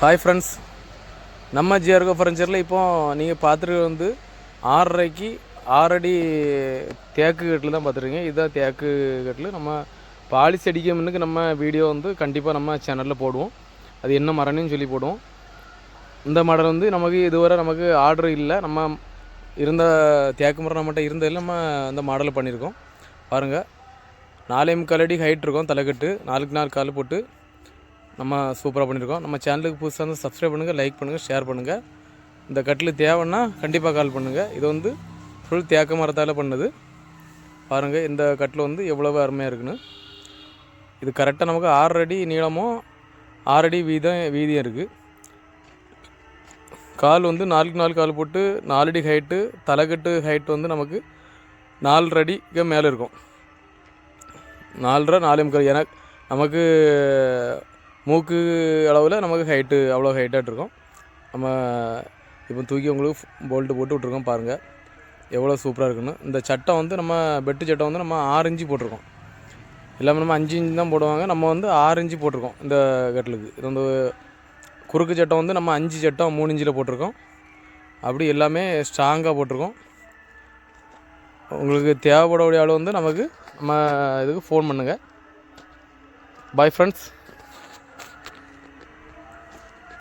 Hi friends, நம்ம ஜிஆர்கோ ஃபர்னிச்சரில் இப்போது நீங்கள் பார்த்துருக்க வந்து 6.5க்கு 6 அடி தேக்கு கட்டில் தான் பார்த்துருக்கீங்க. இதுதான் தேக்கு கட்டில். நம்ம பாலிசி அடிக்க முன்னுக்கு நம்ம வீடியோ வந்து கண்டிப்பாக நம்ம சேனலில் போடுவோம். அது என்ன மரம்னு சொல்லி போடுவோம். இந்த மாடல் வந்து நமக்கு இதுவரை நமக்கு ஆர்டர் இல்லை. நம்ம இருந்த தேக்கு மரம் நம்மகிட்ட இருந்ததில் நம்ம அந்த மாடலை பண்ணியிருக்கோம். பாருங்கள், 4.25 அடி ஹைட் இருக்கும். தலைக்கட்டு 4க்கு 4 கால் போட்டு நம்ம சூப்பராக பண்ணியிருக்கோம். நம்ம சேனலுக்கு புதுசாக வந்து சப்ஸ்கிரைப் பண்ணுங்கள், லைக் பண்ணுங்கள், ஷேர் பண்ணுங்கள். இந்த கட்டில் தேவைன்னா கண்டிப்பாக கால் பண்ணுங்கள். இது வந்து ஃபுல் தேக்க மரத்தால் பண்ணது. பாருங்கள், இந்த கட்டில் வந்து எவ்வளவு அருமையாக இருக்குன்னு. இது கரெக்டாக நமக்கு 6 அடி நீளமும் 6 அடி வீதியும் இருக்குது. கால் வந்து 4க்கு 4 கால் போட்டு 4 அடி ஹைட்டு. தலைக்கட்டு ஹைட் வந்து நமக்கு 4.5 அடிக்கு மேலே இருக்கும். 4.5 4.25. எனக்கு நமக்கு மூக்கு அளவில் நமக்கு ஹைட்டு அவ்வளோ ஹைட்டாக இருக்கும். நம்ம இப்போ தூக்கி உங்களுக்கு போல்ட்டு போட்டு விட்ருக்கோம். பாருங்கள் எவ்வளோ சூப்பராக இருக்குன்னு. இந்த சட்டை வந்து நம்ம பெட்டு சட்டை வந்து நம்ம 6 இன்ச்சு போட்டிருக்கோம். எல்லாமே நம்ம 5 இன்ச்சு தான் போடுவாங்க. நம்ம வந்து 6 இன்ச்சு போட்டிருக்கோம் இந்த கட்டிலுக்கு. இது வந்து குறுக்கு சட்டை வந்து நம்ம 5 சட்டம் 3 இன்ச்சில் போட்டிருக்கோம். அப்படி எல்லாமே ஸ்ட்ராங்காக போட்டிருக்கோம். உங்களுக்கு தேவைப்படக்கூடிய ஆள் வந்து நமக்கு நம்ம இதுக்கு ஃபோன் பண்ணுங்கள். Bye friends.